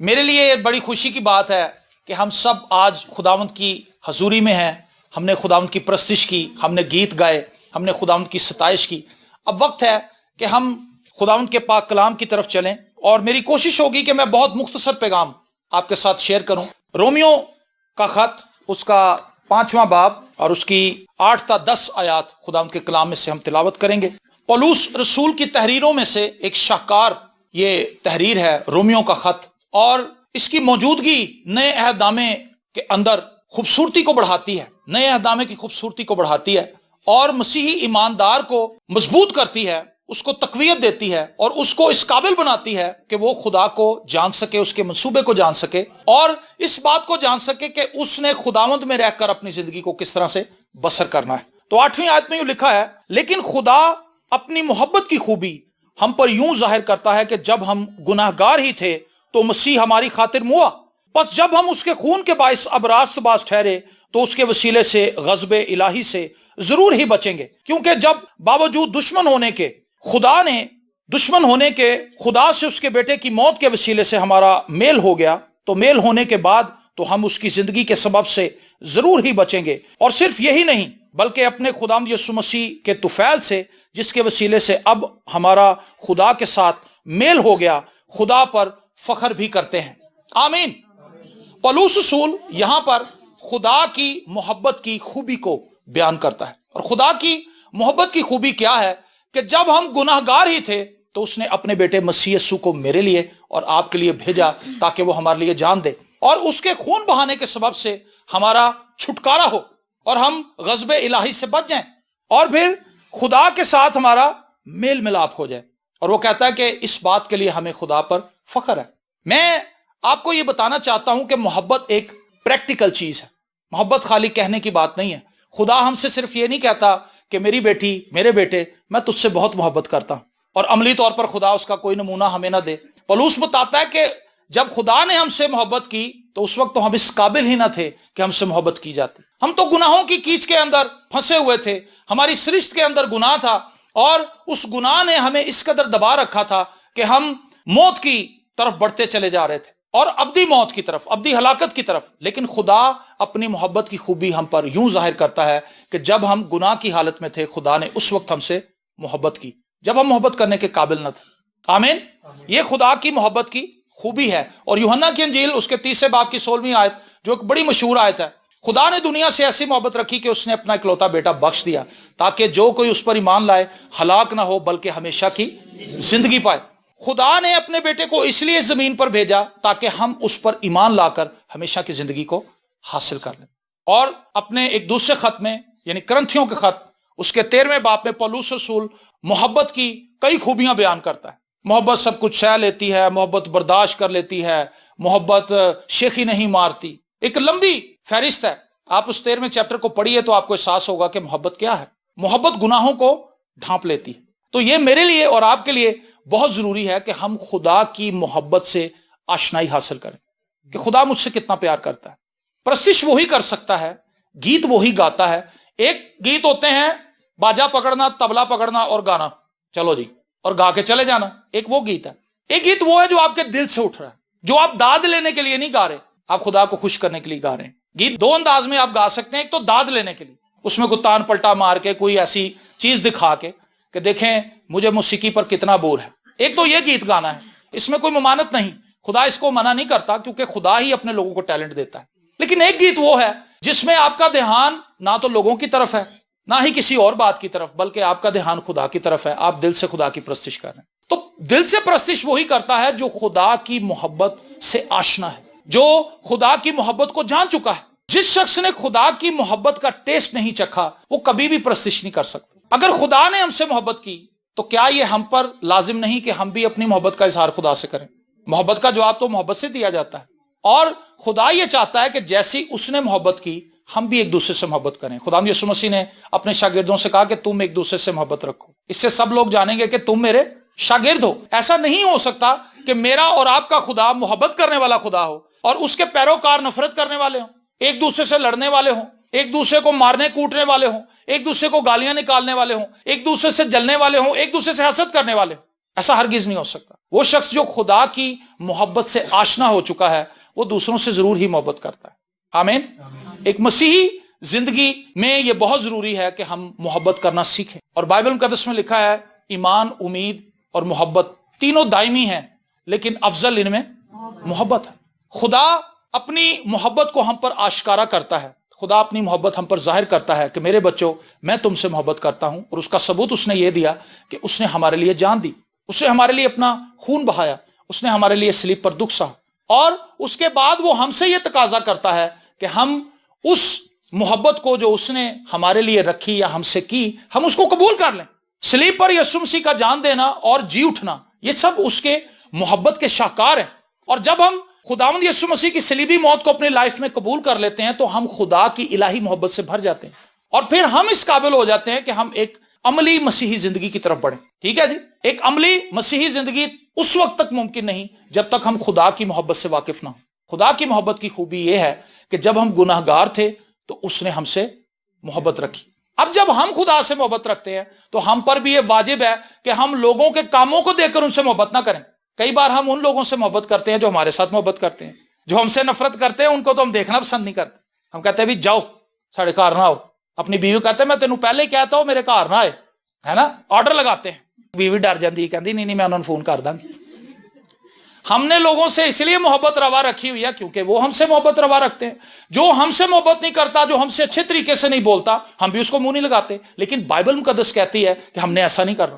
میرے لیے یہ بڑی خوشی کی بات ہے کہ ہم سب آج خداوند کی حضوری میں ہیں. ہم نے خداوند کی پرستش کی, ہم نے گیت گائے, ہم نے خداوند کی ستائش کی. اب وقت ہے کہ ہم خداوند کے پاک کلام کی طرف چلیں, اور میری کوشش ہوگی کہ میں بہت مختصر پیغام آپ کے ساتھ شیئر کروں. رومیو کا خط, اس کا 5واں باب اور اس کی 8 تا 10 آیات خداوند کے کلام میں سے ہم تلاوت کریں گے. پولس رسول کی تحریروں میں سے ایک شاہکار یہ تحریر ہے رومیو کا خط, اور اس کی موجودگی نئے عہد نامے کے اندر خوبصورتی کو بڑھاتی ہے, نئے عہد نامے کی خوبصورتی کو بڑھاتی ہے, اور مسیحی ایماندار کو مضبوط کرتی ہے, اس کو تقویت دیتی ہے, اور اس کو اس قابل بناتی ہے کہ وہ خدا کو جان سکے, اس کے منصوبے کو جان سکے, اور اس بات کو جان سکے کہ اس نے خداوند میں رہ کر اپنی زندگی کو کس طرح سے بسر کرنا ہے. تو 8ویں آیت میں یوں لکھا ہے, لیکن خدا اپنی محبت کی خوبی ہم پر یوں ظاہر کرتا ہے کہ جب ہم گناہگار ہی تھے تو مسیح ہماری خاطر موا, پس جب ہم اس کے خون کے باعث اب راست باز ٹھہرے تو اس کے وسیلے سے غضب الہی سے ضرور ہی بچیں گے. کیونکہ جب باوجود دشمن ہونے کے خدا سے اس کے بیٹے کی موت کے وسیلے سے ہمارا میل ہو گیا, تو میل ہونے کے بعد تو ہم اس کی زندگی کے سبب سے ضرور ہی بچیں گے. اور صرف یہی نہیں بلکہ اپنے خداوند یسوع مسیح کے طفیل سے, جس کے وسیلے سے اب ہمارا خدا کے ساتھ میل ہو گیا, خدا پر فخر بھی کرتے ہیں. آمین. پولس رسول یہاں پر خدا کی محبت کی خوبی کو بیان کرتا ہے, اور خدا کی محبت کی خوبی کیا ہے کہ جب ہم گناہگار ہی تھے تو اس نے اپنے بیٹے مسیح یسوع کو میرے لیے اور آپ کے لیے بھیجا تاکہ وہ ہمارے لیے جان دے, اور اس کے خون بہانے کے سبب سے ہمارا چھٹکارا ہو اور ہم غضب الہی سے بچ جائیں, اور پھر خدا کے ساتھ ہمارا میل ملاپ ہو جائے. اور وہ کہتا ہے کہ اس بات کے لیے ہمیں خدا پر فخر ہے. میں آپ کو یہ بتانا چاہتا ہوں کہ محبت ایک پریکٹیکل چیز ہے. محبت خالی کہنے کی بات نہیں ہے. خدا ہم سے صرف یہ نہیں کہتا کہ میری بیٹی, میرے بیٹے, میں تجھ سے بہت محبت کرتا ہوں, اور عملی طور پر خدا اس کا کوئی نمونہ ہمیں نہ دے. پولس بتاتا ہے کہ جب خدا نے ہم سے محبت کی تو اس وقت تو ہم اس قابل ہی نہ تھے کہ ہم سے محبت کی جاتی. ہم تو گناہوں کی کیچ کے اندر پھنسے ہوئے تھے, ہماری سرشت کے اندر گناہ تھا, اور اس گناہ نے ہمیں اس قدر دبا رکھا تھا کہ ہم موت کی طرف بڑھتے چلے جا رہے تھے, اور ابدی موت کی طرف, ابدی ہلاکت کی طرف. لیکن خدا اپنی محبت کی خوبی ہم پر یوں ظاہر کرتا ہے کہ جب ہم گناہ کی حالت میں تھے خدا نے اس وقت ہم سے محبت کی, جب ہم محبت کرنے کے قابل نہ تھے. آمین. یہ خدا کی محبت کی خوبی ہے. اور یوحنا کی انجیل اس کے 30 باب کی 16ویں آیت, جو ایک بڑی مشہور آیت ہے, خدا نے دنیا سے ایسی محبت رکھی کہ اس نے اپنا اکلوتا بیٹا بخش دیا تاکہ جو کوئی اس پر ایمان لائے ہلاک نہ ہو بلکہ ہمیشہ کی زندگی پائے. خدا نے اپنے بیٹے کو اس لیے زمین پر بھیجا تاکہ ہم اس پر ایمان لا کر ہمیشہ کی زندگی کو حاصل کر لیں. اور اپنے ایک دوسرے خط میں, یعنی کرنتھیوں کے خط, اس کے 13ویں باب میں پولس رسول محبت کی کئی خوبیاں بیان کرتا ہے. محبت سب کچھ سہ لیتی ہے, محبت برداشت کر لیتی ہے, محبت شیخی نہیں مارتی. ایک لمبی فہرست ہے. آپ اس 13ویں چیپٹر کو پڑھیے تو آپ کو احساس ہوگا کہ محبت کیا ہے. محبت گناہوں کو ڈھانپ لیتی ہے. تو یہ میرے لیے اور آپ کے لیے بہت ضروری ہے کہ ہم خدا کی محبت سے آشنائی حاصل کریں کہ خدا مجھ سے کتنا پیار کرتا ہے. پرستش وہی کر سکتا ہے, گیت وہی گاتا ہے. ایک گیت ہوتے ہیں باجا پکڑنا, تبلا پکڑنا اور گانا, چلو جی, اور گا کے چلے جانا. ایک وہ گیت ہے. ایک گیت وہ ہے جو آپ کے دل سے اٹھ رہا ہے, جو آپ داد لینے کے لیے نہیں گا رہے, آپ خدا کو خوش کرنے کے لیے گا رہے ہیں. گیت دو انداز میں آپ گا سکتے ہیں. ایک تو داد لینے کے لیے, اس میں کوئی تان پلٹا مار کے, کوئی ایسی چیز دکھا کے کہ دیکھیں مجھے موسیقی پر کتنا بور ہے. ایک تو یہ گیت گانا ہے, اس میں کوئی ممانت نہیں, خدا اس کو منع نہیں کرتا کیونکہ خدا ہی اپنے لوگوں کو ٹیلنٹ دیتا ہے. لیکن ایک گیت وہ ہے جس میں آپ کا دھیان نہ تو لوگوں کی طرف ہے نہ ہی کسی اور بات کی طرف, بلکہ آپ کا دھیان خدا کی طرف ہے. آپ دل سے خدا کی پرستش کر رہے ہیں. تو دل سے پرستش وہی کرتا ہے جو خدا کی محبت سے آشنا ہے, جو خدا کی محبت کو جان چکا ہے. جس شخص نے خدا کی محبت کا ٹیسٹ نہیں چکھا وہ کبھی بھی پرستش نہیں کر سکتا. اگر خدا نے ہم سے محبت کی تو کیا یہ ہم پر لازم نہیں کہ ہم بھی اپنی محبت کا اظہار خدا سے کریں؟ محبت کا جواب تو محبت سے دیا جاتا ہے, اور خدا یہ چاہتا ہے کہ جیسی اس نے محبت کی ہم بھی ایک دوسرے سے محبت کریں. خدا یسوع مسیح نے اپنے شاگردوں سے کہا کہ تم ایک دوسرے سے محبت رکھو, اس سے سب لوگ جانیں گے کہ تم میرے شاگرد ہو. ایسا نہیں ہو سکتا کہ میرا اور آپ کا خدا محبت کرنے والا خدا ہو اور اس کے پیروکار نفرت کرنے والے ہوں, ایک دوسرے سے لڑنے والے ہوں, ایک دوسرے کو مارنے کوٹنے والے ہوں, ایک دوسرے کو گالیاں نکالنے والے ہوں, ایک دوسرے سے جلنے والے ہوں, ایک دوسرے سے حسد کرنے والے ہوں. ایسا ہرگز نہیں ہو سکتا۔ وہ شخص جو خدا کی محبت سے آشنا ہو چکا ہے وہ دوسروں سے ضرور ہی محبت کرتا ہے۔ آمین۔ ایک مسیحی زندگی میں یہ بہت ضروری ہے کہ ہم محبت کرنا سیکھیں، اور بائبل مقدس میں لکھا ہے ایمان، امید اور محبت تینوں دائمی ہیں، لیکن افضل ان میں محبت ہے۔ خدا اپنی محبت کو ہم پر آشکارا کرتا ہے، خدا اپنی محبت ہم پر ظاہر کرتا ہے کہ میرے بچوں میں تم سے محبت کرتا ہوں، اور اس کا ثبوت اس نے یہ دیا کہ اس نے ہمارے لیے جان دی، اس نے ہمارے لیے اپنا خون بہایا، اس نے ہمارے لیے صلیب پر دکھ سہا، اور اس کے بعد وہ ہم سے یہ تقاضا کرتا ہے کہ ہم اس محبت کو جو اس نے ہمارے لیے رکھی یا ہم سے کی، ہم اس کو قبول کر لیں۔ صلیب پر یسوع مسیح کا جان دینا اور جی اٹھنا، یہ سب اس کے محبت کے شاہکار ہیں، اور جب ہم خداوند یسوع مسیح کی صلیبی موت کو اپنی لائف میں قبول کر لیتے ہیں تو ہم خدا کی الہی محبت سے بھر جاتے ہیں، اور پھر ہم اس قابل ہو جاتے ہیں کہ ہم ایک عملی مسیحی زندگی کی طرف بڑھیں۔ ٹھیک ہے جی، ایک عملی مسیحی زندگی اس وقت تک ممکن نہیں جب تک ہم خدا کی محبت سے واقف نہ ہوں۔ خدا کی محبت کی خوبی یہ ہے کہ جب ہم گناہ گار تھے تو اس نے ہم سے محبت رکھی۔ اب جب ہم خدا سے محبت رکھتے ہیں تو ہم پر بھی یہ واجب ہے کہ ہم لوگوں کے کاموں کو دیکھ کر ان سے محبت نہ کریں۔ کئی بار ہم ان لوگوں سے محبت کرتے ہیں جو ہمارے ساتھ محبت کرتے ہیں، جو ہم سے نفرت کرتے ہیں ان کو تو ہم دیکھنا پسند نہیں کرتے۔ ہم کہتے ہیں بھی جاؤ ساڑھے گھر نہ آؤ، اپنی بیوی کہتے ہیں میں تینوں پہلے ہی کہتا ہوں میرے گھر نہ آئے، ہے نا، آرڈر لگاتے ہیں، بیوی ڈر جاتی ہے، کہتی نہیں میں انہوں نے فون کر داں گی۔ ہم نے لوگوں سے اس لیے محبت روا رکھی ہوئی ہے کیونکہ وہ ہم سے محبت روا رکھتے ہیں۔ جو ہم سے محبت نہیں کرتا، جو ہم سے اچھے طریقے سے نہیں بولتا، ہم بھی اس کو منہ نہیں لگاتے، لیکن بائبل مقدس کہتی ہے کہ ہم نے ایسا نہیں کرنا۔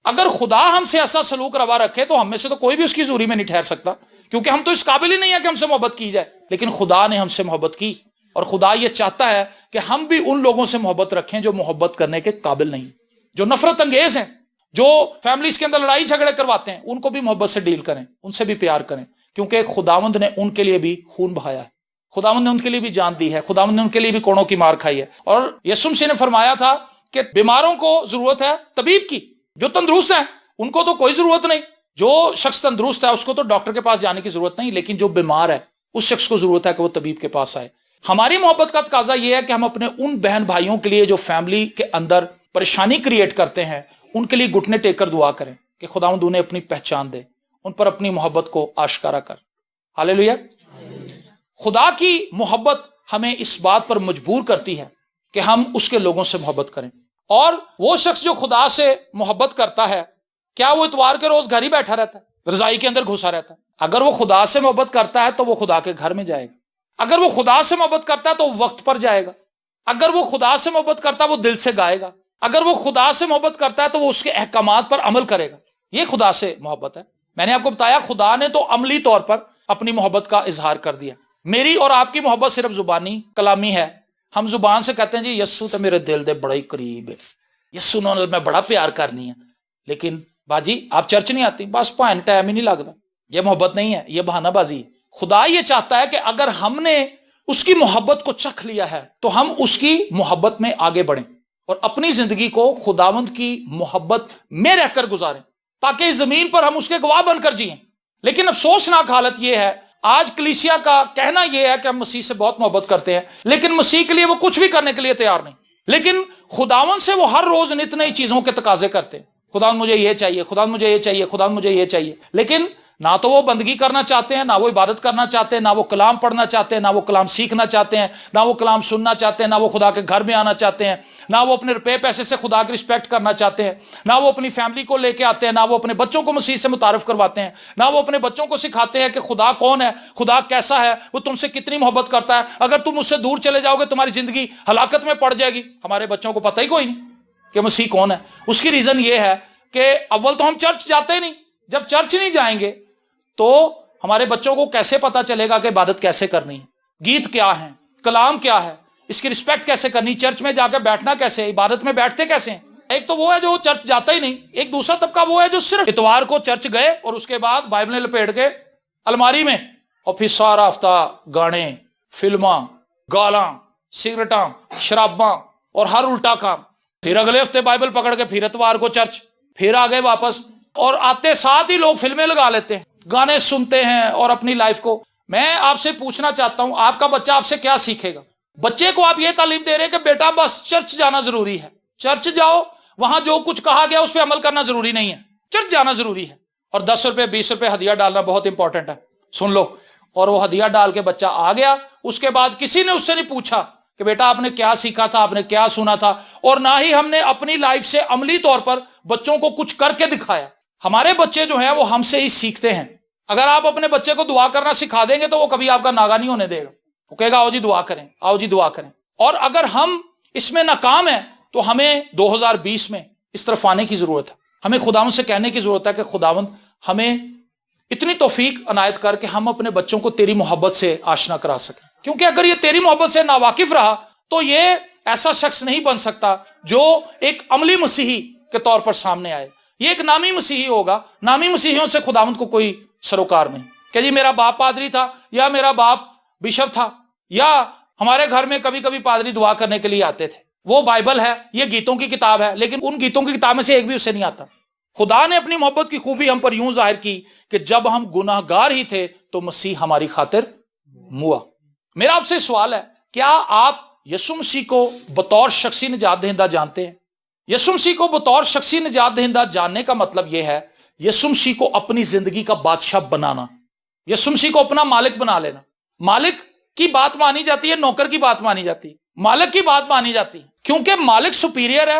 اگر خدا ہم سے ایسا سلوک روا رکھے تو ہم میں سے تو کوئی بھی اس کی حضوری میں نہیں ٹھہر سکتا، کیونکہ ہم تو اس قابل ہی نہیں ہے کہ ہم سے محبت کی جائے، لیکن خدا نے ہم سے محبت کی، اور خدا یہ چاہتا ہے کہ ہم بھی ان لوگوں سے محبت رکھیں جو محبت کرنے کے قابل نہیں، جو نفرت انگیز ہیں، جو فیملیز کے اندر لڑائی جھگڑے کرواتے ہیں، ان کو بھی محبت سے ڈیل کریں، ان سے بھی پیار کریں، کیونکہ خداوند نے ان کے لیے بھی خون بہایا ہے، خداوند نے ان کے لیے بھی جان دی ہے، خداوند نے ان کے لیے بھی کوڑوں کی مار کھائی ہے۔ اور یسوع مسیح نے فرمایا تھا کہ بیماروں کو ضرورت ہے طبیب کی، جو تندرست ہیں ان کو تو کوئی ضرورت نہیں، جو شخص تندرست ہے اس کو تو ڈاکٹر کے پاس جانے کی ضرورت نہیں، لیکن جو بیمار ہے اس شخص کو ضرورت ہے کہ وہ طبیب کے پاس آئے۔ ہماری محبت کا تقاضا یہ ہے کہ ہم اپنے ان بہن بھائیوں کے لیے جو فیملی کے اندر پریشانی کریٹ کرتے ہیں ان کے لیے گھٹنے ٹیک کر دعا کریں کہ خداوند انہیں اپنی پہچان دے، ان پر اپنی محبت کو آشکارا کر۔ ہاللیلویا۔ خدا کی محبت ہمیں اس بات پر مجبور کرتی ہے کہ ہم اس کے لوگوں سے محبت کریں، اور وہ شخص جو خدا سے محبت کرتا ہے کیا وہ اتوار کے روز گھر ہی بیٹھا رہتا ہے، رضائی کے اندر گھسا رہتا ہے؟ اگر وہ خدا سے محبت کرتا ہے تو وہ خدا کے گھر میں جائے گا، اگر وہ خدا سے محبت کرتا ہے تو وقت پر جائے گا، اگر وہ خدا سے محبت کرتا ہے وہ دل سے گائے گا، اگر وہ خدا سے محبت کرتا ہے تو وہ اس کے احکامات پر عمل کرے گا۔ یہ خدا سے محبت ہے۔ میں نے آپ کو بتایا خدا نے تو عملی طور پر اپنی محبت کا اظہار کر دیا۔ میری اور آپ کی محبت صرف زبانی کلامی ہے، ہم زبان سے کہتے ہیں جی یسوع تو میرے دل دے بڑا ہی قریب ہے، یسوع نال میں بڑا پیار کرنی ہے، لیکن باجی آپ چرچ نہیں آتی، بس پائن ٹائم ہی نہیں لگتا۔ یہ محبت نہیں ہے، یہ بہانہ بازی ہے۔ خدا یہ چاہتا ہے کہ اگر ہم نے اس کی محبت کو چکھ لیا ہے تو ہم اس کی محبت میں آگے بڑھیں اور اپنی زندگی کو خداوند کی محبت میں رہ کر گزاریں، تاکہ اس زمین پر ہم اس کے گواہ بن کر جئیں۔ لیکن افسوسناک حالت یہ ہے، آج کلیسیا کا کہنا یہ ہے کہ ہم مسیح سے بہت محبت کرتے ہیں، لیکن مسیح کے لیے وہ کچھ بھی کرنے کے لیے تیار نہیں، لیکن خداوند سے وہ ہر روز نت نئی چیزوں کے تقاضے کرتے ہیں۔ خداوند مجھے یہ چاہیے، خداوند مجھے یہ چاہیے، خداوند مجھے یہ چاہیے، لیکن نہ تو وہ بندگی کرنا چاہتے ہیں، نہ وہ عبادت کرنا چاہتے ہیں، نہ وہ کلام پڑھنا چاہتے ہیں، نہ وہ کلام سیکھنا چاہتے ہیں، نہ وہ کلام سننا چاہتے ہیں، نہ وہ خدا کے گھر میں آنا چاہتے ہیں، نہ وہ اپنے روپے پیسے سے خدا کی رسپیکٹ کرنا چاہتے ہیں، نہ وہ اپنی فیملی کو لے کے آتے ہیں، نہ وہ اپنے بچوں کو مسیح سے متعارف کرواتے ہیں، نہ وہ اپنے بچوں کو سکھاتے ہیں کہ خدا کون ہے، خدا کیسا ہے، وہ تم سے کتنی محبت کرتا ہے، اگر تم اس سے دور چلے جاؤ گے تمہاری زندگی ہلاکت میں پڑ جائے گی۔ ہمارے بچوں کو پتہ ہی کوئی نہیں کہ مسیح کون ہے۔ اس کی ریزن یہ ہے کہ اول تو ہم چرچ جاتے ہی نہیں، جب چرچ نہیں جائیں گے تو ہمارے بچوں کو کیسے پتا چلے گا کہ عبادت کیسے کرنی ہے، گیت کیا ہے، کلام کیا ہے، اس کی رسپیکٹ کیسے کرنی، چرچ میں جا کے بیٹھنا کیسے، عبادت میں بیٹھتے کیسے ہیں۔ ایک تو وہ ہے جو چرچ جاتا ہی نہیں، ایک دوسرا طبقہ وہ ہے جو صرف اتوار کو چرچ گئے اور اس کے بعد بائبلیں لپیٹ کے الماری میں، اور پھر سارا ہفتہ گانے، فلماں، گالاں، سگریٹاں، شراباں اور ہر الٹا کام، پھر اگلے ہفتے بائبل پکڑ کے پھر اتوار کو چرچ، پھر آگے واپس، اور آتے ساتھ ہی لوگ فلمیں لگا لیتے ہیں، گانے سنتے ہیں اور اپنی لائف کو۔ میں آپ سے پوچھنا چاہتا ہوں آپ کا بچہ آپ سے کیا سیکھے گا؟ بچے کو آپ یہ تعلیم دے رہے ہیں کہ بیٹا بس چرچ جانا ضروری ہے، چرچ جاؤ، وہاں جو کچھ کہا گیا اس پہ عمل کرنا ضروری نہیں ہے، چرچ جانا ضروری ہے، اور 10 روپے 20 روپے ہدیہ ڈالنا بہت امپورٹنٹ ہے، سن لو۔ اور وہ ہدیہ ڈال کے بچہ آ گیا، اس کے بعد کسی نے اس سے نہیں پوچھا کہ بیٹا آپ نے کیا سیکھا تھا، آپ نے کیا سنا تھا، اور نہ ہی ہم نے اپنی لائف سے عملی طور پر بچوں کو کچھ کر کے دکھایا۔ ہمارے بچے جو ہیں وہ ہم سے ہی سیکھتے ہیں۔ اگر آپ اپنے بچے کو دعا کرنا سکھا دیں گے تو وہ کبھی آپ کا ناغہ نہیں ہونے دے گا، وہ کہے گا آؤ جی دعا کریں، آؤ جی دعا کریں۔ اور اگر ہم اس میں ناکام ہیں تو ہمیں 2020 میں اس طرف آنے کی ضرورت ہے۔ ہمیں خداوند سے کہنے کی ضرورت ہے کہ خداوند ہمیں اتنی توفیق عنایت کر کہ ہم اپنے بچوں کو تیری محبت سے آشنا کرا سکیں، کیونکہ اگر یہ تیری محبت سے ناواقف رہا تو یہ ایسا شخص نہیں بن سکتا جو ایک عملی مسیحی کے طور پر سامنے آئے، یہ ایک نامی مسیحی ہوگا۔ نامی مسیحیوں سے خداوند کو کوئی سروکار نہیں کہ جی میرا باپ پادری تھا، یا میرا باپ بشپ تھا، یا ہمارے گھر میں کبھی کبھی پادری دعا کرنے کے لیے آتے تھے، وہ بائبل ہے، یہ گیتوں کی کتاب ہے، لیکن ان گیتوں کی کتاب میں سے ایک بھی اسے نہیں آتا۔ خدا نے اپنی محبت کی خوبی ہم پر یوں ظاہر کی کہ جب ہم گناہ گار ہی تھے تو مسیح ہماری خاطر موا۔ میرا آپ سے سوال ہے، کیا آپ یسوع مسیح کو بطور شخصی نجات دہندہ جانتے ہیں؟ یسوع مسیح کو بطور شخصی نجات دہندہ جاننے کا مطلب یہ ہے یسوع مسیح کو اپنی زندگی کا بادشاہ بنانا، یسوع مسیح کو اپنا مالک بنا لینا۔ مالک کی بات مانی جاتی ہے، نوکر کی بات مانی جاتی ہے، مالک کی بات مانی جاتی ہے کیونکہ مالک سپیریئر ہے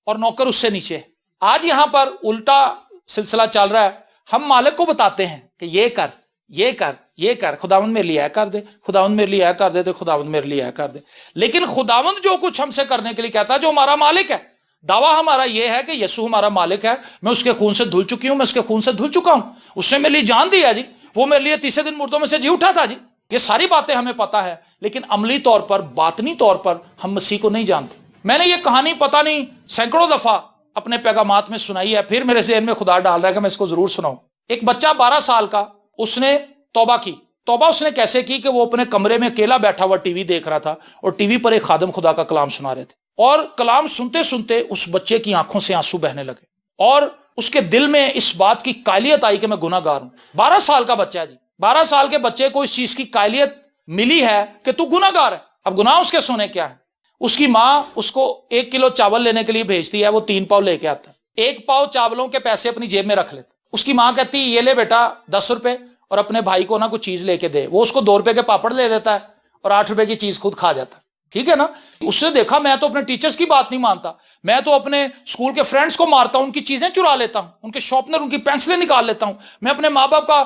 اور نوکر اس سے نیچے ہے۔ آج یہاں پر الٹا سلسلہ چل رہا ہے، ہم مالک کو بتاتے ہیں کہ یہ کر، یہ کر، یہ کر، خداوند میرے لیے اے کر دے، خداوند میرے لیے اے کر دے، تو خداوند میرے لیے اے کر دے۔ لیکن خداوند جو کچھ ہم سے کرنے کے لیے کہتا ہے، جو ہمارا مالک ہے، دعویٰ ہمارا یہ ہے کہ یسوع ہمارا مالک ہے، میں اس کے خون سے دھل چکی ہوں، میں اس کے خون سے دھل چکا ہوں، اس نے میرے لیے جان دیا جی، وہ میرے لیے تیسرے دن مردوں میں سے جی اٹھا تھا جی۔ یہ ساری باتیں ہمیں پتا ہے، لیکن عملی طور پر، باطنی طور پر ہم مسیح کو نہیں جانتے۔ میں نے یہ کہانی پتہ نہیں سینکڑوں دفعہ اپنے پیغامات میں سنائی ہے، پھر میرے ذہن میں خدا ڈال رہا ہے کہ میں اس کو ضرور سناؤں۔ ایک بچہ 12 سال کا، اس نے توبہ کی۔ توبہ اس نے کیسے کی کہ وہ اپنے کمرے میں اکیلا بیٹھا ہوا ٹی وی دیکھ رہا تھا، اور ٹی وی پر ایک خادم خدا کا کلام سنا رہے تھے، اور کلام سنتے سنتے اس بچے کی آنکھوں سے آنسو بہنے لگے، اور اس کے دل میں اس بات کی قائلیت آئی کہ میں گناہ گار ہوں۔ 12 سال کا بچہ ہے جی، 12 سال کے بچے کو اس چیز کی قائلیت ملی ہے کہ تو گناہ گار ہے۔ اب گناہ اس کے سونے کیا ہے؟ اس کی ماں اس کو 1 کلو چاول لینے کے لیے بھیجتی ہے، وہ 3 پاؤ لے کے آتا ہے، 1 پاؤ چاولوں کے پیسے اپنی جیب میں رکھ لیتا۔ اس کی ماں کہتی یہ لے بیٹا 10 روپے، اور اپنے بھائی کو نہ کوئی چیز لے کے دے۔ وہ اس کو 2 روپے کے پاپڑ دے دیتا ہے اور 8 روپے کی چیز خود کھا جاتا ہے، ٹھیک ہے نا۔ اس نے دیکھا میں تو اپنے ٹیچرز کی بات نہیں مانتا، میں تو اپنے اسکول کے فرینڈز کو مارتا ہوں، ان کی چیزیں چرا لیتا ہوں، ان کے شارپنر، ان کی پینسلیں نکال لیتا ہوں، میں اپنے ماں باپ کا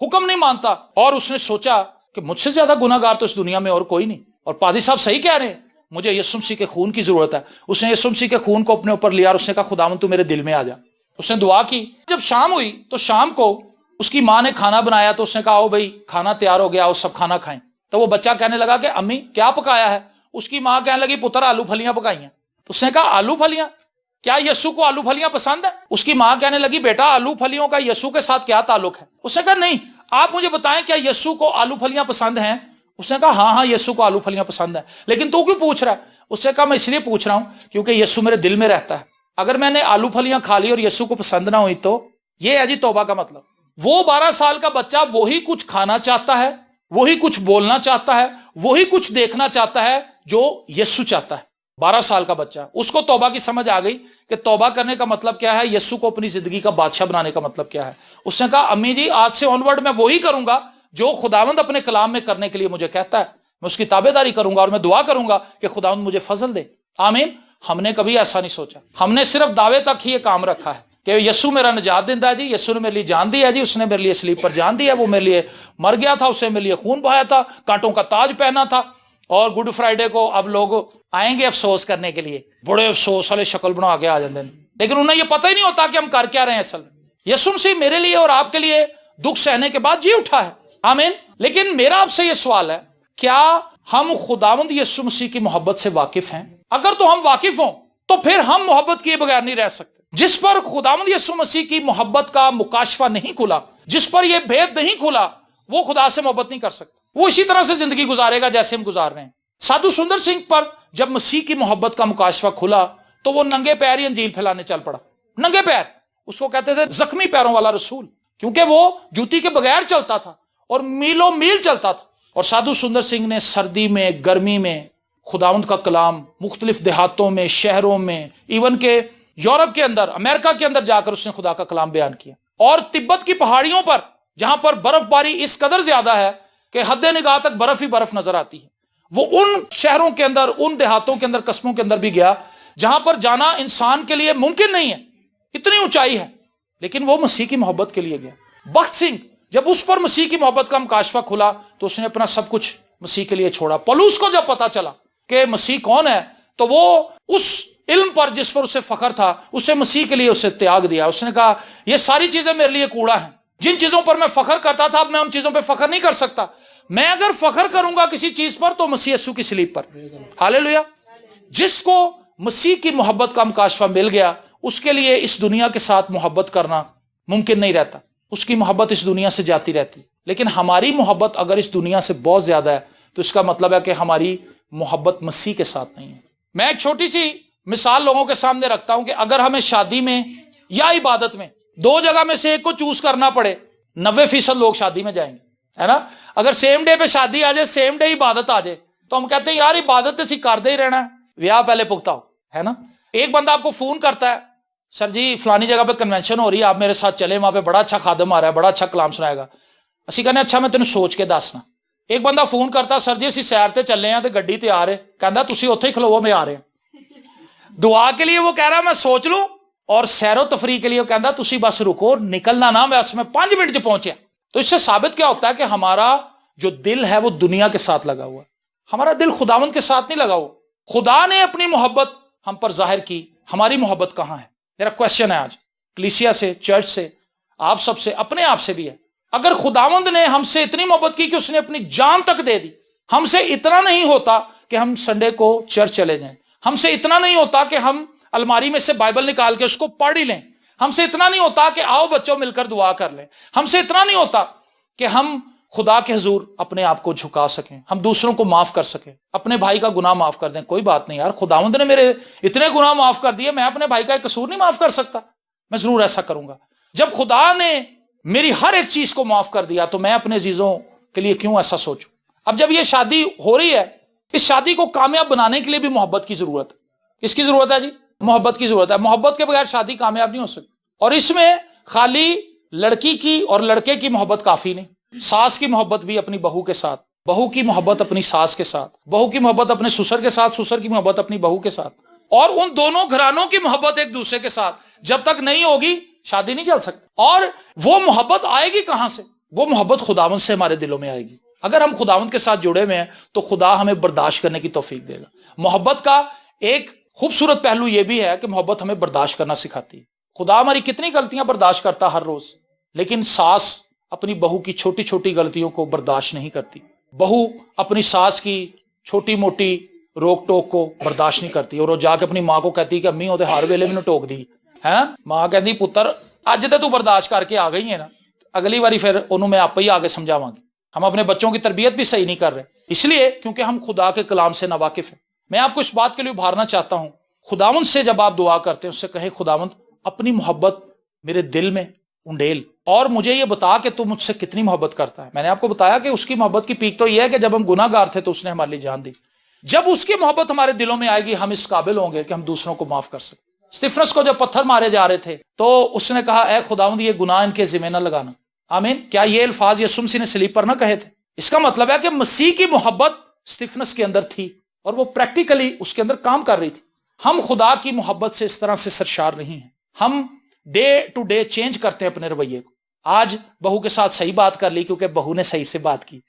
حکم نہیں مانتا۔ اور اس نے سوچا کہ مجھ سے زیادہ گناہ گار تو اس دنیا میں اور کوئی نہیں، اور پادری صاحب صحیح کہہ رہے ہیں، مجھے یسوع مسیح کے خون کی ضرورت ہے۔ اس نے یسوع مسیح کے خون کو اپنے اوپر لیا اور اس نے کہا خداوند تو میرے دل میں آ جا۔ اس نے دعا کی۔ جب شام ہوئی تو شام کو اس کی ماں نے کھانا بنایا، تو اس نے کہا آؤ بھائی کھانا تیار ہو گیا، آؤ سب کھانا کھائیں۔ تو وہ بچہ کہنے لگا کہ امی کیا پکایا ہے؟ اس کی ماں کہنے لگی پتر آلو پھلیاں پکائی ہیں۔ تو اس نے کہا آلو پھلیاں؟ کیا یسوع کو آلو پھلیاں پسند ہے؟ اس کی ماں کہنے لگی بیٹا آلو پھلیوں کا یسوع کے ساتھ کیا تعلق ہے؟ اس نے کہا نہیں، آپ مجھے بتائیں کیا یسوع کو آلو پھلیاں پسند ہیں؟ اس نے کہا ہاں ہاں یسوع کو آلو پھلیاں پسند ہیں، لیکن تو کیوں پوچھ رہا ہے؟ اس نے کہا میں اس لیے پوچھ رہا ہوں کیونکہ یسوع میرے دل میں رہتا ہے، اگر میں نے آلو پھلیاں کھا لی اور یسوع کو پسند نہ ہوئی تو یہ ہے جی توبہ کا مطلب۔ وہ 12 سال کا بچہ وہی کچھ کھانا چاہتا ہے، وہی کچھ بولنا چاہتا ہے، وہی کچھ دیکھنا چاہتا ہے جو یسوع چاہتا ہے۔ 12 سال کا بچہ، اس کو توبہ کی سمجھ آ گئی کہ توبہ کرنے کا مطلب کیا ہے، یسوع کو اپنی زندگی کا بادشاہ بنانے کا مطلب کیا ہے۔ اس نے کہا امی جی آج سے آنورڈ میں وہی کروں گا جو خداوند اپنے کلام میں کرنے کے لیے مجھے کہتا ہے، میں اس کی تابع داری کروں گا، اور میں دعا کروں گا کہ خداوند مجھے فضل دے۔ آمین۔ ہم نے کبھی ایسا نہیں سوچا، ہم نے صرف دعوے تک ہی یہ کام رکھا ہے کہ یسوع میرا نجات دہندہ ہے جی، یسوع نے میرے لیے جان دی ہے جی، اس نے میرے لیے صلیب پر جان دی ہے، وہ میرے لیے مر گیا تھا، اس نے میرے لیے خون بہایا تھا، کانٹوں کا تاج پہنا تھا، اور گڈ فرائیڈے کو اب لوگ آئیں گے افسوس کرنے کے لیے، بڑے افسوس والے شکل بنا کے آ جاتے ہیں، لیکن انہیں یہ پتہ ہی نہیں ہوتا کہ ہم کر کیا رہے ہیں اصل میں۔ یسوع مسیح میرے لیے اور آپ کے لیے دکھ سہنے کے بعد جی اٹھا ہے، آمین۔ لیکن میرا آپ سے یہ سوال ہے، کیا ہم خداوند یسوع مسیح کی محبت سے واقف ہیں؟ اگر تو ہم واقف ہوں تو پھر ہم محبت کیے بغیر نہیں رہ سکتے۔ جس پر خداوند یسوع مسیح کی محبت کا مکاشفہ نہیں کھلا، جس پر یہ بھید نہیں کھلا، وہ خدا سے محبت نہیں کر سکتا، وہ اسی طرح سے زندگی گزارے گا جیسے ہم گزار رہے ہیں۔ سادھو سندر سنگھ پر جب مسیح کی محبت کا مکاشفہ کھلا تو وہ ننگے پیر ہی انجیل پھیلانے چل پڑا، ننگے پیر۔ اس کو کہتے تھے زخمی پیروں والا رسول، کیونکہ وہ جوتی کے بغیر چلتا تھا اور میلوں میل چلتا تھا۔ اور سادھو سندر سنگھ نے سردی میں، گرمی میں خداوند کا کلام مختلف دیہاتوں میں، شہروں میں، ایون کہ یورپ کے اندر، امریکہ کے اندر جا کر اس نے خدا کا کلام بیان کیا، اور تبت کی پہاڑیوں پر جہاں پر برف باری اس قدر زیادہ ہے کہ حد نگاہ تک برف ہی برف نظر آتی ہے، وہ ان شہروں کے اندر، ان دیہاتوں کے اندر، قصبوں کے اندر بھی گیا جہاں پر جانا انسان کے لیے ممکن نہیں ہے، اتنی اونچائی ہے، لیکن وہ مسیح کی محبت کے لیے گیا۔ بخت سنگھ، جب اس پر مسیح کی محبت کا مکاشفہ کھلا تو اس نے اپنا سب کچھ مسیح کے لیے چھوڑا۔ پولوس کو جب پتا چلا کہ مسیح کون ہے تو وہ اس علم پر جس پر اسے فخر تھا، اسے مسیح کے لیے اسے تیاگ دیا۔ اس نے کہا یہ ساری چیزیں میرے لیے کوڑا ہیں، جن چیزوں پر میں فخر کرتا تھا اب میں ان چیزوں پہ فخر نہیں کر سکتا، میں اگر فخر کروں گا کسی چیز پر تو مسیح یسوع کی صلیب پر۔ ہاللیلویا۔ جس کو مسیح کی محبت کا مکاشفہ مل گیا اس کے لیے اس دنیا کے ساتھ محبت کرنا ممکن نہیں رہتا، اس کی محبت اس دنیا سے جاتی رہتی، لیکن ہماری محبت اگر اس دنیا سے بہت زیادہ ہے تو اس کا مطلب ہے کہ ہماری محبت مسیح کے ساتھ نہیں ہے۔ میں ایک چھوٹی سی مثال لوگوں کے سامنے رکھتا ہوں کہ اگر ہمیں شادی میں یا عبادت میں دو جگہ میں سے ایک کو چوز کرنا پڑے، 90% لوگ شادی میں جائیں گے، ہے نا؟ اگر سیم ڈے پہ شادی آ جائے، سیم ڈے عبادت آ جائے تو ہم کہتے ہیں یار عبادت اسی کرتے ہی رہنا ہے، ویاہ پہلے پختہ ہو، ہے نا؟ ایک بندہ آپ کو فون کرتا ہے، سر جی فلانی جگہ پہ کنونشن ہو رہی ہے، آپ میرے ساتھ چلے، وہاں پہ بڑا اچھا خادم آ رہا ہے، بڑا اچھا کلام سنائے گا۔ اسی کہنے اچھا میں تینوں سوچ کے دسنا۔ ایک بندہ فون کرتا، سر جی اسی سیر تے چلے ہیں تے گڈی تے آ رہے، کہندا تسی اوتھے ہی کھلوو میں آ رہے ہیں۔ دعا کے لیے وہ کہہ رہا میں سوچ لوں، اور سیر و تفریح کے لیے وہ کہندا تسی بس رکو، نکلنا نہ، بس میں 5 منٹ چ پہنچیا۔ تو اس سے ثابت کیا ہوتا ہے کہ ہمارا جو دل ہے وہ دنیا کے ساتھ لگا ہوا ہے، ہمارا دل خداوند کے ساتھ نہیں لگا ہوا۔ خدا نے اپنی محبت ہم پر ظاہر کی، ہماری محبت کہاں ہے؟ میرا کوشچن ہے آج کلیسیا سے، چرچ سے، آپ سب سے، اپنے آپ سے بھی ہے۔ اگر خداوند نے ہم سے اتنی محبت کی کہ اس نے اپنی جان تک دے دی، ہم سے اتنا نہیں ہوتا کہ ہم سنڈے کو چرچ چلے جائیں، ہم سے اتنا نہیں ہوتا کہ ہم الماری میں سے بائبل نکال کے اس کو پڑھ ہی لیں، ہم سے اتنا نہیں ہوتا کہ آؤ بچوں مل کر دعا کر لیں، ہم سے اتنا نہیں ہوتا کہ ہم خدا کے حضور اپنے آپ کو جھکا سکیں، ہم دوسروں کو معاف کر سکیں، اپنے بھائی کا گناہ معاف کر دیں۔ کوئی بات نہیں یار، خداوند نے میرے اتنے گناہ معاف کر دیے، میں اپنے بھائی کا ایک قصور نہیں معاف کر سکتا؟ میں ضرور ایسا کروں گا۔ جب خدا نے میری ہر ایک چیز کو معاف کر دیا تو میں اپنے عزیزوں کے لیے کیوں ایسا سوچوں؟ اب جب یہ شادی ہو رہی ہے، اس شادی کو کامیاب بنانے کے لیے بھی محبت کی ضرورت ہے۔ کس کی ضرورت ہے جی؟ محبت کی ضرورت ہے۔ محبت کے بغیر شادی کامیاب نہیں ہو سکتی، اور اس میں خالی لڑکی کی اور لڑکے کی محبت کافی نہیں، ساس کی محبت بھی اپنی بہو کے ساتھ، بہو کی محبت اپنی ساس کے ساتھ، بہو کی محبت اپنے سسر کے ساتھ، سسر کی محبت اپنی بہو کے ساتھ، اور ان دونوں گھرانوں کی محبت ایک دوسرے کے ساتھ جب تک نہیں ہوگی شادی نہیں چل سکتی۔ اور وہ محبت آئے گی کہاں سے؟ وہ محبت خداوند سے ہمارے دلوں میں آئے گی۔ اگر ہم خداوند کے ساتھ جڑے ہوئے ہیں تو خدا ہمیں برداشت کرنے کی توفیق دے گا۔ محبت کا ایک خوبصورت پہلو یہ بھی ہے کہ محبت ہمیں برداشت کرنا سکھاتی ہے۔ خدا ہماری کتنی غلطیاں برداشت کرتا ہر روز، لیکن ساس اپنی بہو کی چھوٹی چھوٹی غلطیوں کو برداشت نہیں کرتی، بہو اپنی ساس کی چھوٹی موٹی روک ٹوک کو برداشت نہیں کرتی، اور وہ جا کے اپنی ماں کو کہتی کہ امی وہ ہر ویلے میں ٹوک دی ہے، ماں کہتی پتر اج تے تو برداشت کر کے آ گئی ہے نا، اگلی باری پھر انہوں میں آپ ہی آگے سمجھاواں گی۔ ہم اپنے بچوں کی تربیت بھی صحیح نہیں کر رہے، اس لیے کیونکہ ہم خدا کے کلام سے ناواقف ہیں۔ میں آپ کو اس بات کے لیے ابھارنا چاہتا ہوں، خداوند سے جب آپ دعا کرتے ہیں اس سے کہیں خداوند اپنی محبت میرے دل میں انڈیل، اور مجھے یہ بتا کہ تو مجھ سے کتنی محبت کرتا ہے۔ میں نے آپ کو بتایا کہ اس کی محبت کی پیک تو یہ ہے کہ جب ہم گناہ گار تھے تو اس نے ہمارے لیے جان دی۔ جب اس کی محبت ہمارے دلوں میں آئے گی ہم اس قابل ہوں گے کہ ہم دوسروں کو معاف کر سکیں۔ استفنس کو جب پتھر مارے جا رہے تھے تو اس نے کہا اے خداوند یہ گناہ ان کے ذمہ نہ لگانا۔ آمین۔ کیا یہ الفاظ یسوع مسیح نے صلیب پر نہ کہے تھے؟ اس کا مطلب ہے کہ مسیح کی محبت استفنس کے اندر تھی اور وہ پریکٹیکلی اس کے اندر کام کر رہی تھی۔ ہم خدا کی محبت سے اس طرح سے سرشار نہیں ہیں، ہم ڈے ٹو ڈے چینج کرتے ہیں اپنے رویے کو۔ آج بہو کے ساتھ صحیح بات کر لی کیونکہ بہو نے صحیح سے بات کی،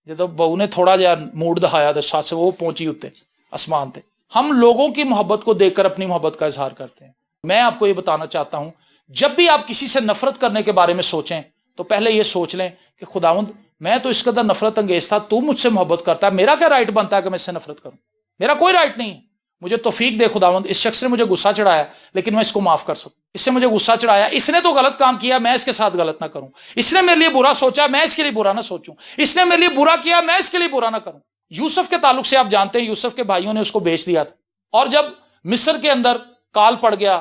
جب بہو نے تھوڑا جا موڈ دکھایا تو ساتھ سے وہ پہنچی ہوتے آسمان تے۔ ہم لوگوں کی محبت کو دیکھ کر اپنی محبت کا اظہار کرتے ہیں۔ میں آپ کو یہ بتانا چاہتا ہوں، جب بھی آپ کسی سے نفرت کرنے کے بارے میں سوچیں تو پہلے یہ سوچ لیں کہ خداوند میں تو اس قدر نفرت انگیز تھا، تو مجھ سے محبت کرتا ہے، میرا کیا رائٹ بنتا ہے کہ میں اس سے نفرت کروں؟ میرا کوئی رائٹ نہیں ہے۔ مجھے توفیق دے خداوند، اس شخص نے مجھے غصہ چڑھایا لیکن میں اس کو معاف کر سکوں۔ اس سے مجھے غصہ چڑھایا، اس نے تو غلط کام کیا، میں اس کے ساتھ غلط نہ کروں۔ اس نے میرے لیے برا سوچا، میں اس کے لیے برا نہ سوچوں۔ اس نے میرے لیے برا کیا، میں اس کے لیے برا نہ کروں۔ یوسف کے تعلق سے آپ جانتے ہیں، یوسف کے بھائیوں نے اس کو بیچ دیا تھا، اور جب مصر کے اندر کال پڑ گیا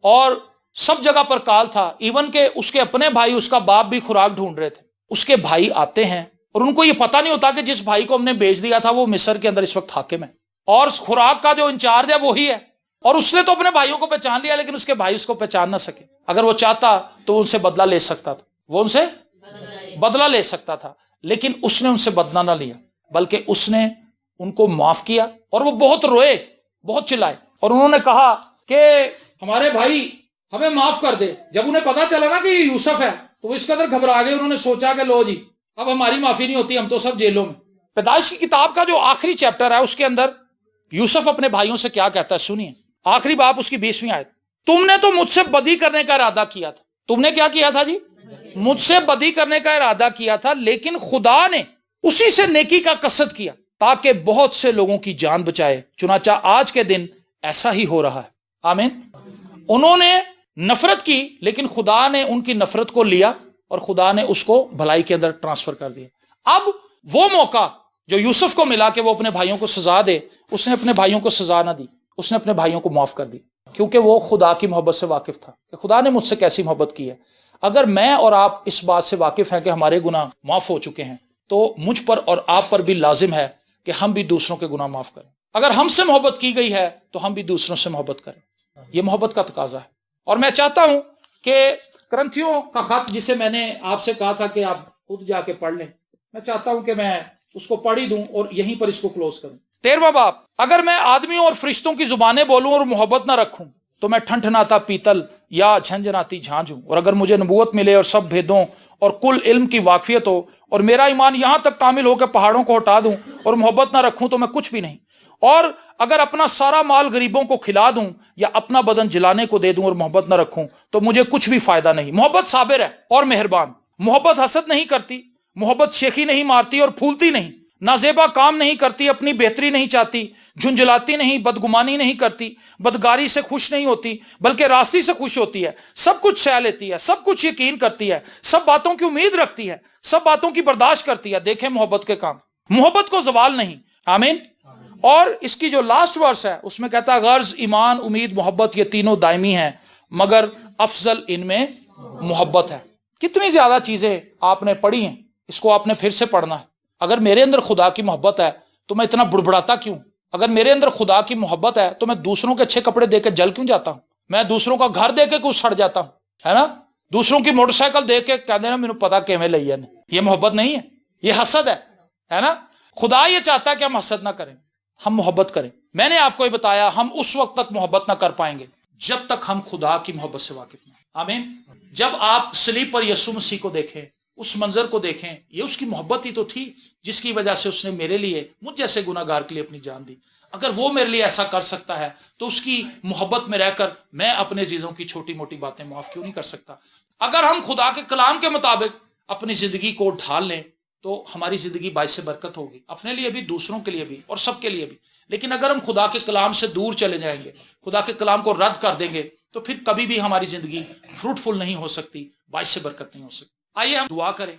اور سب جگہ پر کال تھا، ایون کہ اس کے اپنے بھائی، اس کا باپ بھی خوراک ڈھونڈ رہے تھے، اس کے بھائی آتے ہیں اور ان کو یہ پتہ نہیں ہوتا کہ جس بھائی کو ہم نے بیچ دیا تھا وہ مصر کے اندر اس وقت حاکم ہے، اور خوراک کا جو انچارج ہے وہی ہے۔ اور اس نے تو اپنے بھائیوں کو پہچان لیا لیکن اس کے بھائی اس کو پہچان نہ سکے. اگر وہ چاہتا تو ان سے بدلہ لے سکتا تھا, وہ ان سے بدلہ لے سکتا تھا, لیکن اس نے ان سے بدلہ نہ لیا بلکہ اس نے ان کو معاف کیا. اور وہ بہت روئے, بہت چلائے, اور انہوں نے کہا کہ ہمارے بھائی ہمیں معاف کر دے. جب انہیں پتا چلا نا کہ یہ یوسف ہے تو وہ اس قدر گھبرا گئے, انہوں نے سوچا کہ لو جی اب ہماری معافی نہیں ہوتی, ہم تو سب جیلوں میں. پیدائش کی کتاب کا جو آخری چیپٹر ہے اس کے اندر یوسف اپنے بھائیوں سے کیا کہتا ہے, سنیے. آخری باب اس کی 20ویں آیت. تم نے تو مجھ سے بدی کرنے کا ارادہ کیا تھا. تم نے کیا کیا تھا جی؟ مجھ سے بدی کرنے کا ارادہ کیا تھا, لیکن خدا نے اسی سے نیکی کا قصد کیا تاکہ بہت سے لوگوں کی جان بچائے. چنانچہ آج کے دن ایسا ہی ہو رہا ہے. آمین. انہوں نے نفرت کی لیکن خدا نے ان کی نفرت کو لیا اور خدا نے اس کو بھلائی کے اندر ٹرانسفر کر دیا. اب وہ موقع جو یوسف کو ملا کہ وہ اپنے بھائیوں کو سزا دے, اس نے اپنے بھائیوں کو سزا نہ دی, اس نے اپنے بھائیوں کو معاف کر دی, کیونکہ وہ خدا کی محبت سے واقف تھا کہ خدا نے مجھ سے کیسی محبت کی ہے. اگر میں اور آپ اس بات سے واقف ہیں کہ ہمارے گناہ معاف ہو چکے ہیں تو مجھ پر اور آپ پر بھی لازم ہے کہ ہم بھی دوسروں کے گناہ معاف کریں. اگر ہم سے محبت کی گئی ہے تو ہم بھی دوسروں سے محبت کریں. یہ محبت کا تقاضا ہے. اور میں چاہتا ہوں کہ کرنتھیوں کا خط جسے میں نے آپ سے کہا تھا کہ آپ خود جا کے پڑھ لیں, میں چاہتا ہوں کہ میں اس کو پڑھ ہی دوں اور یہیں پر اس کو کلوز کروں. 13واں باب. اگر میں آدمیوں اور فرشتوں کی زبانیں بولوں اور محبت نہ رکھوں تو میں ٹھنٹھناتا پیتل یا جھنجھناتی جھانجھ ہوں. اور اگر مجھے نبوت ملے اور سب بھیدوں اور کل علم کی واقفیت ہو اور میرا ایمان یہاں تک کامل ہو کہ پہاڑوں کو ہٹا دوں اور محبت نہ رکھوں تو میں کچھ بھی نہیں. اور اگر اپنا سارا مال غریبوں کو کھلا دوں یا اپنا بدن جلانے کو دے دوں اور محبت نہ رکھوں تو مجھے کچھ بھی فائدہ نہیں. محبت صابر ہے اور مہربان. محبت حسد نہیں کرتی, محبت شیخی نہیں مارتی اور پھولتی نہیں, نازیبا کام نہیں کرتی, اپنی بہتری نہیں چاہتی, جھنجھلاتی نہیں, بدگمانی نہیں کرتی, بدگاری سے خوش نہیں ہوتی بلکہ راستی سے خوش ہوتی ہے, سب کچھ سہ لیتی ہے, سب کچھ یقین کرتی ہے, سب باتوں کی امید رکھتی ہے, سب باتوں کی برداشت کرتی ہے. دیکھیں محبت کے کام. محبت کو زوال نہیں. آمین. اور اس کی جو لاسٹ ورس ہے اس میں کہتا ہے غرض ایمان امید محبت یہ تینوں دائمی ہیں مگر افضل ان میں محبت ہے. کتنی زیادہ چیزیں آپ نے پڑھی ہیں, اس کو آپ نے پھر سے پڑھنا ہے. اگر میرے اندر خدا کی محبت ہے تو میں اتنا بڑبڑاتا کیوں؟ اگر میرے اندر خدا کی محبت ہے تو میں دوسروں کے اچھے کپڑے دے کے جل کیوں جاتا ہوں؟ میں دوسروں کا گھر دے کے کیوں سڑ جاتا ہوں, ہے نا؟ دوسروں کی موٹر سائیکل دے کے کہتے ہیں میرے پتا کیویں لئی ہے. یہ محبت نہیں ہے, یہ حسد ہے نا؟ خدا یہ چاہتا ہے کہ ہم حسد نہ کریں, ہم محبت کریں. میں نے آپ کو یہ بتایا ہم اس وقت تک محبت نہ کر پائیں گے جب تک ہم خدا کی محبت سے واقف نہ. آمین. جب آپ صلیب پر یسوع مسیح کو دیکھیں, اس منظر کو دیکھیں, یہ اس کی محبت ہی تو تھی جس کی وجہ سے اس نے میرے لیے, مجھ جیسے گناہ گار کے لیے اپنی جان دی. اگر وہ میرے لیے ایسا کر سکتا ہے تو اس کی محبت میں رہ کر میں اپنے عزیزوں کی چھوٹی موٹی باتیں معاف کیوں نہیں کر سکتا؟ اگر ہم خدا کے کلام کے مطابق اپنی زندگی کو ڈھال لیں تو ہماری زندگی باعث برکت ہوگی, اپنے لیے بھی, دوسروں کے لیے بھی اور سب کے لیے بھی. لیکن اگر ہم خدا کے کلام سے دور چلے جائیں گے, خدا کے کلام کو رد کر دیں گے تو پھر کبھی بھی ہماری زندگی فروٹفل نہیں ہو سکتی, باعث برکت نہیں ہو سکتی. آئیے ہم دعا کریں.